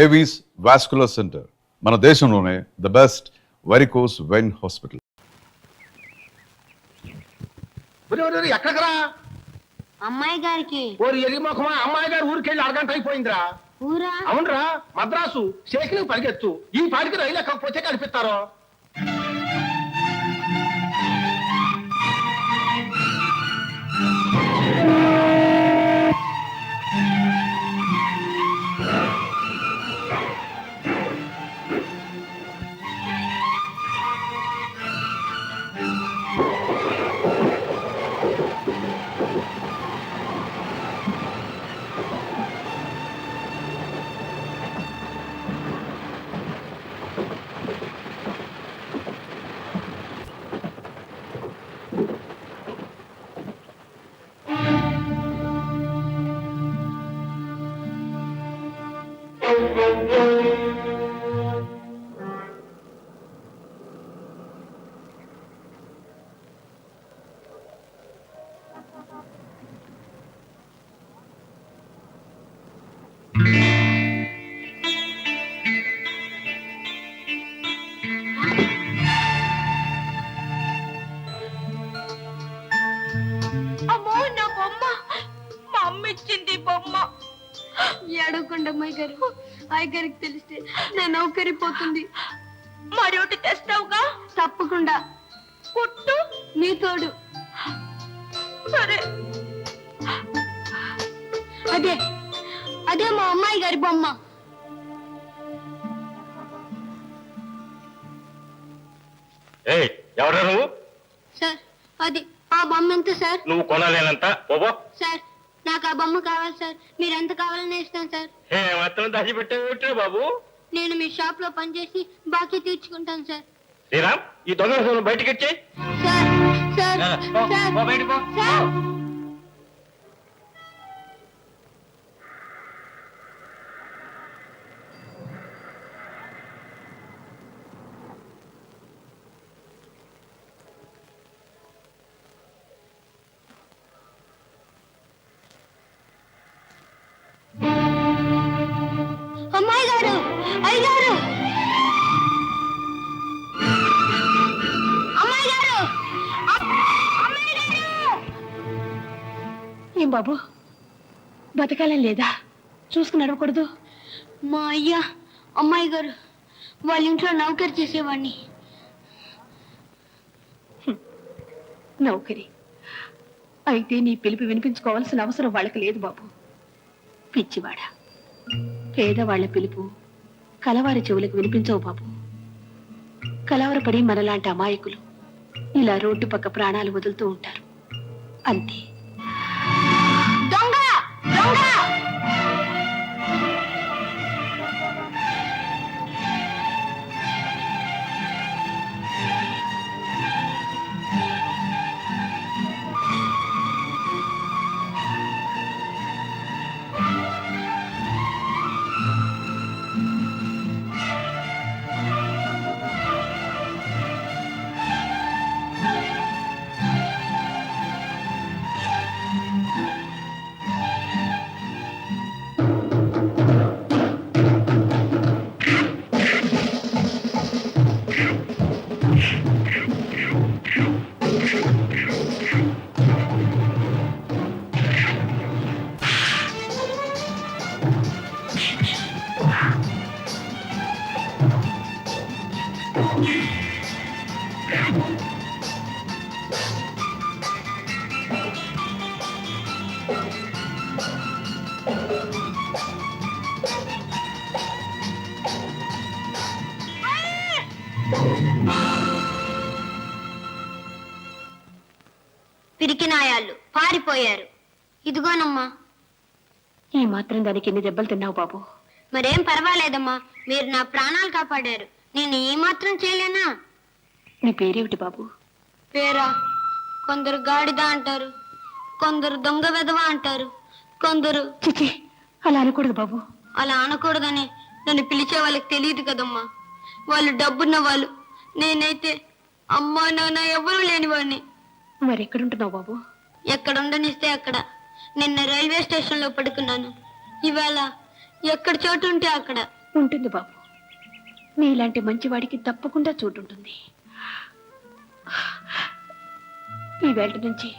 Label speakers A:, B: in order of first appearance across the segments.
A: Avis vascular centre మన దేశంలోనే the best varicose vein hospital.
B: ఎక్కడరా
C: అమ్మాయి గారికి
B: ఓరి ఎలి ముఖమా, అమ్మాయి గారు ఊరికెళ్ళి అరగంట అయిపోయిందిరా.
C: ఊరా?
B: అవునరా, మద్రాసు శేఖలు పరిగెత్తు. ఈ పాటికి రైలు ఎక్కకపోతే కనిపిస్తారో.
C: ఏడవకుండా అమ్మాయి గారు, అయ్యగారికి తెలిస్తే నా నౌకరిపోతుంది.
D: మరొకటి తెస్తావుగా?
C: తప్పకుండా.
D: కుట్టు
C: నీ తోడు.
D: సరే.
C: అదే అదే మా అమ్మాయి గారి బొమ్మ.
B: ఎవరా నువ్వు?
C: సార్ అది ఆ బొమ్మ ఎంత సార్?
B: నువ్వు కొనాలేనంత.
C: సార్ నాకు ఆ బొమ్మ కావాలి సార్. మీరు ఎంత కావాలని ఇస్తాను సార్.
B: మాత్రం దాచిపెట్టే బాబు.
C: నేను మీ షాప్ లో పనిచేసి బాకీ తీర్చుకుంటాను సార్.
B: శ్రీరామ్, ఈ దొంగ బయటకి వచ్చే.
C: సార్ సార్ సార్ సార్ అమ్మాయి గారు, అయ్యగారు, అమ్మాయి గారు, అమ్మాయి గారు.
D: ఏం బాబు, బతకాలం లేదా? చూసుకుని నడవకూడదు?
C: మా అయ్యా అమ్మాయి గారు వాళ్ళ ఇంట్లో నౌకరు చేసేవాడిని.
D: నౌకరి అయితే నీ పిలుపు వినిపించుకోవాల్సిన అవసరం వాళ్ళకి లేదు బాబు. పిచ్చివాడా, పేదవాళ్ల పిలుపు కలవారి చెవులకు వినిపించవు బాబు. కలవరపడి మనలాంటి అమాయకులు ఇలా రోడ్డు పక్క ప్రాణాలు వదులుతూ ఉంటారు అంతే.
C: దొంగ దొంగ. పిరికినాయాళ్ళు పారిపోయారు. ఇదిగోనమ్మా.
D: ఈ మాత్రం దానికి ఎన్ని దెబ్బలు తిన్నావు బాబు?
C: మరేం పర్వాలేదమ్మా, మీరు నా ప్రాణాలు కాపాడారు. నేను ఈ మాత్రం చేయలేనా?
D: నీ పేరేమిటి బాబు?
C: పేరా? కొందరు గాడిద అంటారు, కొందరు దొంగ వెధవ అంటారు, కొందరు.
D: చిచి, అలా అనకూడదు బాబు.
C: అలా అనకూడదని నన్ను పిలిచే వాళ్ళకి తెలియదు కదమ్మా. వాళ్ళు డబ్బున్న వాళ్ళు, నేనైతే అమ్మా నాన్న ఎవరూ లేనివాడిని.
D: మరి ఎక్కడుంటున్నావు బాబు?
C: ఎక్కడ ఉండనిస్తే అక్కడ. నిన్న రైల్వే స్టేషన్ లో పడుకున్నాను. ఇవాళ ఎక్కడ చోటు ఉంటే అక్కడ.
D: ఉంటుంది బాబు. నీలాంటి మంచివాడికి తప్పకుండా చోటుంటుంది. ఈ వేళ నుంచి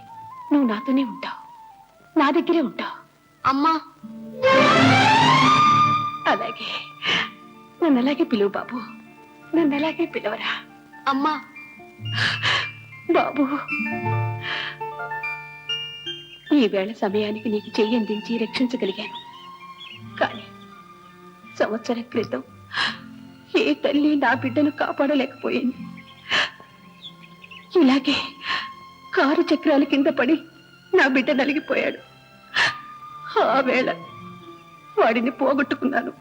D: నువ్వు నాతోనే ఉంటావు, నా దగ్గరే ఉంటావు.
C: అమ్మా,
D: అలాగే నన్ను అలాగే పిలువు బాబు, నన్ను అలాగే పిలవరా.
C: అమ్మా.
D: బాబు, ఈ వేళ సమయానికి నీకు చెయ్యి అందించి రక్షించగలిగాను. కానీ సంవత్సరం క్రితం ఏ తల్లి నా బిడ్డను కాపాడలేకపోయింది. ఇలాగే కారు చక్రాల కింద పడి నా బిడ్డ నలిగిపోయాడు. ఆ వేళ వాడిని పోగొట్టుకున్నాను.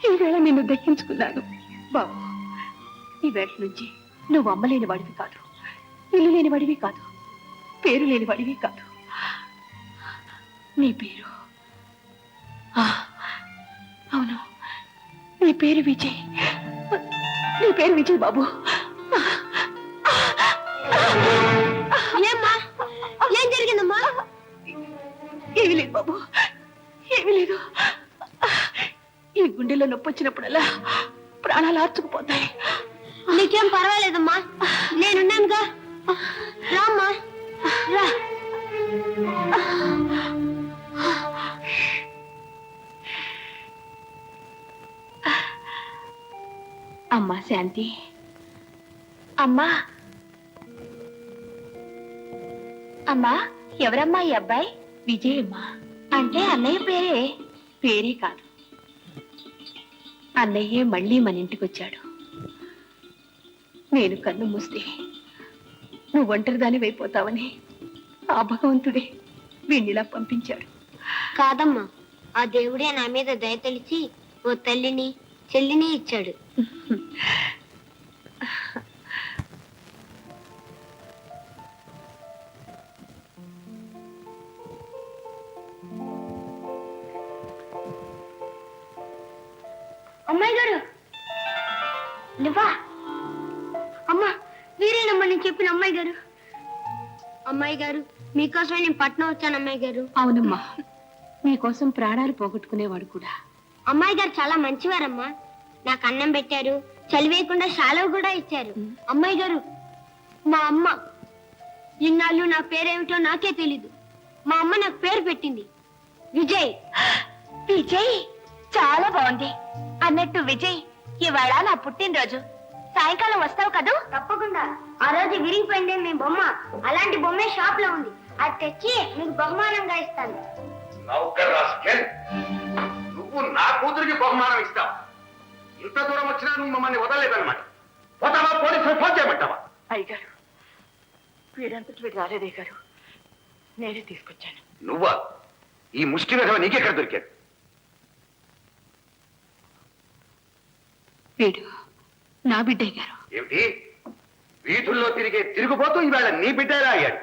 D: ఈ వేళ నిన్ను దక్కించుకున్నాను. బాబు, ఈ వేళ నుంచి నువ్వు అమ్మలేని వాడివి కాదు, ఇల్లు లేని వాడివి కాదు, పేరు లేని వాడివి కాదు. నీ పేరు, అవును, నీ పేరు విజయ్. నీ పేరు విజయ్ బాబు.
C: ఏమ్మా, ఏం జరిగిందమ్మా?
D: ఏమీ లేదు బాబు, ఏమీ లేదు. ఈ గుండెలో నొప్పి వచ్చినప్పుడల్లా ప్రాణాలు ఆర్చుకుపోతాయి.
C: నీకేం పర్వాలేదమ్మా, నేనున్నానుగా. రామ్మా, రా.
D: అమ్మా శాంతి, అమ్మా. అమ్మా, ఎవరమ్మా ఈ అబ్బాయి? విజయ్ అమ్మా. అంటే అన్నయ్య పేరే? పేరే కాదు, అన్నయ్యే మళ్ళీ మన ఇంటికి వచ్చాడు. నేను కన్ను మూస్తే నువ్వు ఒంటరిదాని అయిపోతావని ఆ భగవంతుడే వీణ్ణిలా పంపించాడు.
C: కాదమ్మా, ఆ దేవుడే నా మీద దయ తెలిసి ఓ తల్లిని చెల్లిని ఇచ్చాడు. అమ్మాయి గారు, నువ్వా? అమ్మా, వీరేనమ్మా నేను చెప్పిన అమ్మాయి గారు. అమ్మాయి గారు, మీకోసమే నేను పట్నం వచ్చాను అమ్మాయి గారు.
D: అవునమ్మా, మీకోసం ప్రాణాలు పోగొట్టుకునేవాడు కూడా.
C: అమ్మాయి గారు చాలా మంచివారమ్మా. నాకు అన్నం పెట్టారు, చలివేయకుండా శాలవు కూడా ఇచ్చారు. అమ్మాయి గారు, మా అమ్మ ఇన్నాళ్ళు నా పేరేమిటో నాకే తెలీదు. మా అమ్మ నాకు పేరు పెట్టింది విజయ్.
D: విజయ్ చాలా బాగుంది. అన్నట్టు విజయ్, ఇవాళ నా పుట్టినరోజు, సాయంకాలం వస్తావు కదూ?
C: తప్పకుండా. ఆ రోజు విరిగిపోయిందే మీ బొమ్మ, అలాంటి బొమ్మే షాప్ లో ఉంది. అది తెచ్చి మీకు బహుమానంగా ఇస్తాను.
B: నువ్వు నా కూతురికి బహుమానం ఇస్తావు? ఇంత దూరం వచ్చినా నువ్వు మమ్మల్ని వదలలేదన్నమాట. పోతావా? పోలీసులు ఫోన్ చేయమంటావా?
D: అయ్యగారు, వీడంతటి వీడు రాలేదే గారు, నేనే తీసుకొచ్చాను.
B: నువ్వా? ఈ ముష్టి విధవ నీకెక్కడ దొరికాడు?
D: వీడు నా బిడ్డయ్య గారు.
B: ఏమిటి? వీధుల్లో తిరిగే తిరుగుబోతూ ఈవేళ నీ బిడ్డలా అయ్యాడు.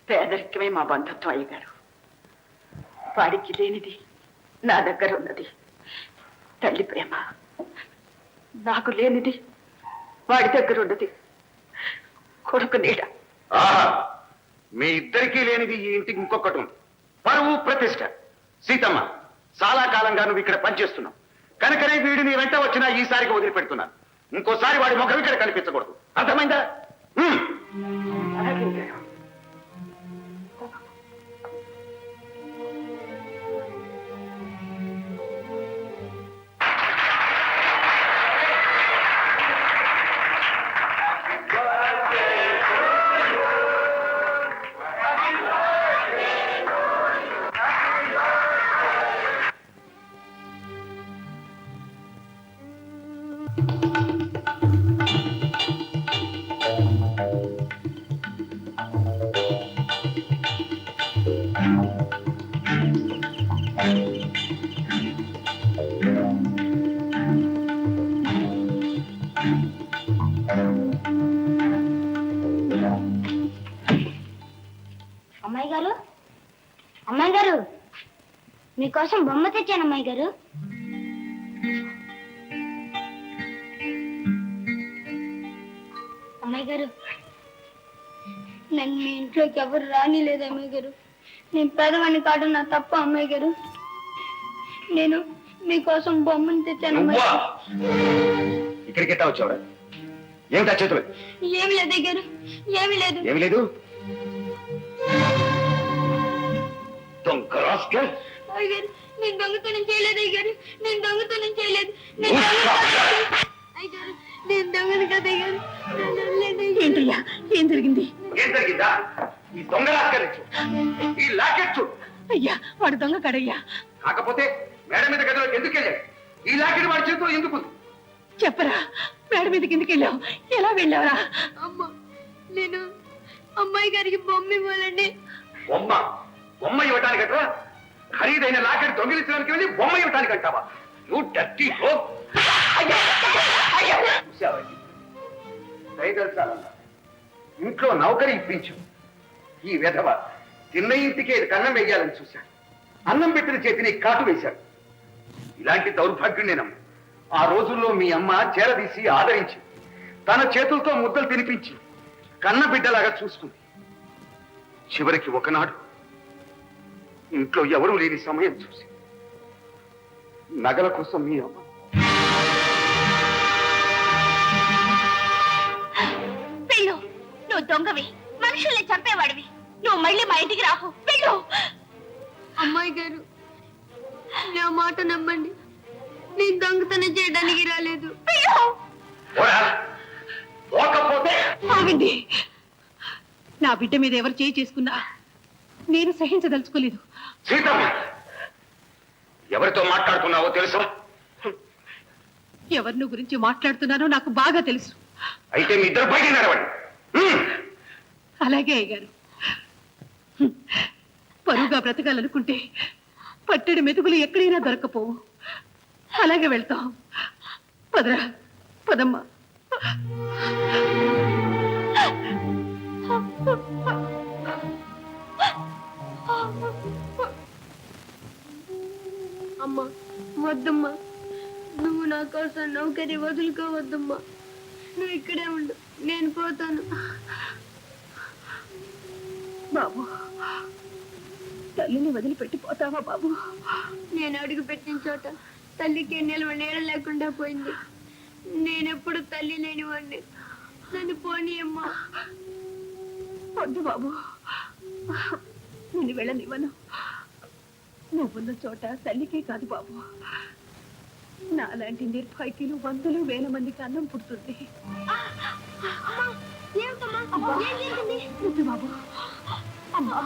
D: పేదరికమే మా బంధుత్వం అయ్యగారు. వాడికి లేనిది నా దగ్గర ఉన్నది తల్లి ప్రేమ, నాకు లేనిది వాడి దగ్గర ఉన్నది కొడుకు నీడ.
B: ఆహా, మీ ఇద్దరికీ లేనిది ఈ ఇంటికి ఇంకొకటి ఉంది, పరువు ప్రతిష్ట. సీతమ్మ, చాలా కాలంగా నువ్వు ఇక్కడ పనిచేస్తున్నావు కనుకనే వీడు నీ వెంట వచ్చినా ఈసారికి వదిలిపెడుతున్నాను. ఇంకోసారి వాడి ముఖం ఇక్కడ కనిపించకూడదు, అర్థమైందా?
C: అమ్మాయి గారు, అమ్మాయి గారు, మీకోసం బొమ్మ తెచ్చాను అమ్మాయి గారు. అమ్మాయి గారు, నన్ను మీ ఇంట్లోకి ఎవరు రానిలేదు అమ్మాయి గారు. నేను పేదవాడిని కాదు, నా తప్ప అమ్మాయి గారు. నేను మీకోసం బొమ్మను తెచ్చానమ్మయ్య
B: నువ్వా? ఇక్కడికి ఎట్టా వచ్చావురా? ఏమిటా చేతులు?
C: ఏమి లేదు అయ్యగారు, ఏమి లేదు.
B: ఏమి లేదు. దొంగ రాస్కెల్.
C: అయ్యగారు, నేను దొంగతనం చేయలేదు అయ్యగారు, నేను దొంగతనం చేయలేదు. అయ్యగారు, నేను దొంగను కదా అయ్యగారు, నన్ను వదిలేయండి అయ్యగారు.
D: ఏంటయ్యా, ఏం జరిగింది?
B: ఏం జరిగిందా? ఈ దొంగ రాస్కెల్ ఈ లాకెట్ చూడు.
D: అయ్యా, వాడు దొంగ కడయ్యా.
B: కాకపోతే మేడ మీద గదిలోకి ఎందుకు వెళ్ళాడు? ఈ లాకెట్ వాడి చేతిలో ఎందుకు?
D: చెప్పరా, మేడ మీద కిందకి వెళ్ళావు, ఎలా వెళ్ళావరా?
C: అమ్మ, నేను అమ్మాయి గారికి బొమ్మ ఇవ్వాలండి.
B: బొమ్మ? బొమ్మ ఇవ్వటానికట్రా? ఖరీదైన లాకెట్ దొంగిలించడానికి వెళ్ళి బొమ్మ ఇవ్వటానికి అంటావా? నువ్వు డర్టీ హోప్. ఇంట్లో నౌకరి ఇప్పించు. ఈ వెధవ చిన్న ఇంటికి కన్నం వేయాలని చూశాడు. అన్నం పెట్టిన చేతిని కాటు వేశాడు. ఇలాంటి దౌర్భాగ్యుడేనమ్మ. ఆ రోజుల్లో మీ అమ్మ చేరదీసి ఆదరించి తన చేతులతో ముద్దలు తినిపించి కన్న బిడ్డలాగా చూసుకుంది. చివరికి ఒకనాడు ఇంట్లో ఎవరూ లేని సమయం చూసి నగల కోసం మీ అమ్మ
C: వెళ్ళు, నువ్వు దొంగవి, మనుషుల్ని చంపేవాడివి. నువ్వు మళ్ళీ మా ఇంటికి రాకు, వెళ్ళు. అమ్మాయి గారు, నా మాట నమ్మండి, నేను దొంగతనం చేయడానికి రాలేదు.
B: పోరా. పోకపోతే
D: ఆగండి, నా బిడ్డ మీద ఎవరు చేయి చేసుకున్నా నేను సహించదలుచుకోలేదు.
B: సీతమ్మ, ఎవరితో మాట్లాడుతున్నావో తెలుసా?
D: ఎవరిని గురించి మాట్లాడుతున్నానో నాకు బాగా తెలుసు.
B: అయితే మీ ఇద్దరు బయట నడవండి.
D: అలాగే అయ్యారు. పరువుగా బ్రతకాలనుకుంటే పట్టెడు మెతుకులు ఎక్కడైనా దొరకపోవు. అలాగే వెళ్తాం. పదరా, పదమ్మా.
C: అమ్మా, వద్దమ్మా, నువ్వు నా కోసం నౌకరి వదులుకోవద్దమ్మా. నువ్వు ఇక్కడే ఉండు, నేను పోతాను.
D: బాబు, తల్లిని వదిలిపెట్టిపోతావా బాబు?
C: నేను అడుగు పెట్టిన చోట తల్లికి నిల్వ నీడ లేకుండా పోయింది. నేనెప్పుడు తల్లి లేనివాడిని. నన్ను పోనీ అమ్మా.
D: వద్దు బాబు, నేను వెళ్ళనివ్వను. నువ్వున్న చోట తల్లికే కాదు బాబు, నాలాంటి నిర్భాగ్యులు వందలు వేల మందికి అన్నం పుడుతుంది. వద్దు బాబు. అమ్మా,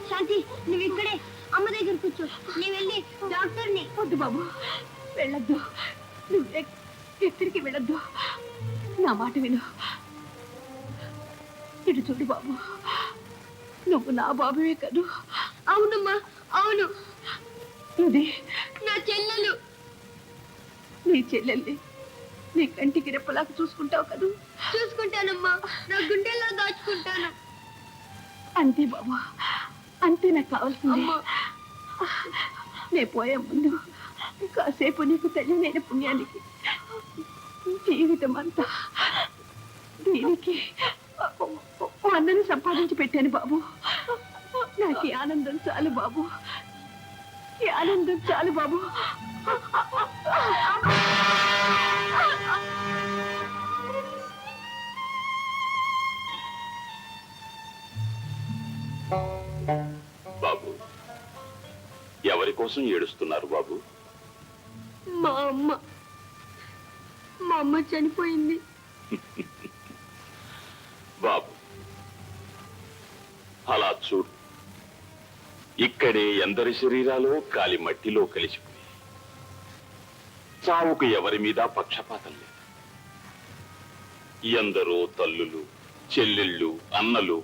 C: శాంతి, నువ్వు ఇక్కడే అమ్మ దగ్గర కూర్చో. నీ వెళ్ళి డాక్టర్ని.
D: వద్దు బాబు, వెళ్ళొద్దు. నువ్వు ఎక్కడికి వెళ్ళొద్దు. నా మాట విను. ఇటు చూడు బాబు, నువ్వు నా బాబువే కదూ?
C: అవునమ్మా, అవును.
D: ఇది
C: నా చెల్లెలు.
D: నీ చెల్లెల్ని నీ కంటికి రెప్పలాగా చూసుకుంటావు కదూ?
C: చూసుకుంటానమ్మా, నా గుండెల్లో దాచుకుంటాను.
D: అంతే బాబు, అంతే నాకు కావాల్సింది.
C: అమ్మా,
D: నే పోయే ముందు కాసేపు నీకు తెలియని పుణ్యానికి జీవితం అంతా దీనికి అన్నని సంపాదించి పెట్టాను బాబు. నాకు ఈ ఆనందం చాలు బాబు, ఈ ఆనందం చాలు బాబు.
E: బాబు, ఎవరి కోసం ఏడుస్తున్నారు బాబు?
C: మా అమ్మ చనిపోయింది
E: బాబు, అలా చూడు, ఇక్కడే ఎందరి శరీరాలు కాలి మట్టిలో కలిసిపోయి చావుకు ఎవరి మీద పక్షపాతం లేదు. ఎందరో తల్లులు, చెల్లెళ్ళు, అన్నలు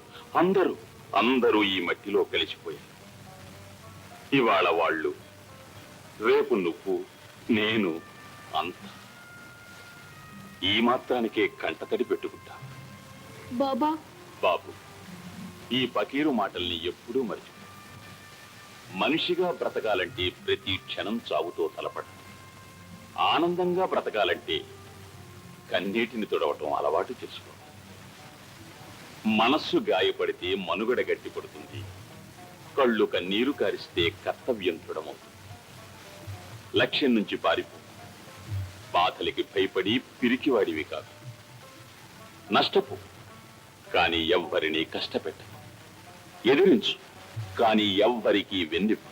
E: అందరూ ఈ మట్టిలో కలిసిపోయారు. ఇవాళ వాళ్ళు, రేపు నువ్వు, నేను, అంత ఈ మాత్రానికే కంటతడి పెట్టుకుంటా.
C: బాబా,
E: బాబు, ఈ పకీరు మాటల్ని ఎప్పుడూ మర్చిపో. మనిషిగా బ్రతకాలంటే ప్రతి క్షణం చావుతో తలపడాలి. ఆనందంగా బ్రతకాలంటే కన్నీటిని తుడవటం అలవాటు చేసుకోవాలి. మనస్సు గాయపడితే మనుగడ గట్టిపడుతుంది. కళ్ళు కన్నీరు కారిస్తే కర్తవ్యం దృఢమవుతుంది. లక్ష్యం నుంచి పారిపో. బాధలకి భయపడి పిరికివాడివి కాదు. నష్టపో, కానీ ఎవ్వరినీ కష్టపెట్టకు. ఎదిరించు, కానీ ఎవ్వరికీ వెన్నెప్పు.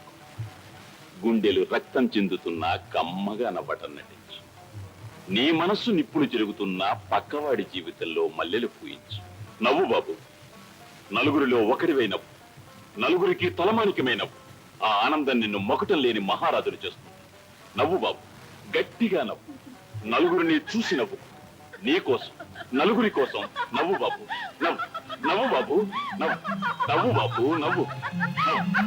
E: గుండెలు రక్తం చెందుతున్నా కమ్మగా నవ్వటం నటించు. నీ మనస్సు నిప్పులు జరుగుతున్నా పక్కవాడి జీవితంలో మల్లెలు పూయించు. నవ్వు బాబు, నలుగురిలో ఒకరివై నవ్వు. నలుగురికి తలమానికమే నవ్వు. ఆ ఆనందం నిన్ను మొకటం లేని మహారాజులు చేస్తుంది. నవ్వు బాబు, గట్టిగా నవ్వు. నలుగురిని చూసి నవ్వు. నీ కోసం, నలుగురి కోసం నవ్వు బాబు. నవ్వు, నవ్వు బాబు, నవ్వు, నవ్వు బాబు, నవ్వు, నవ్వు.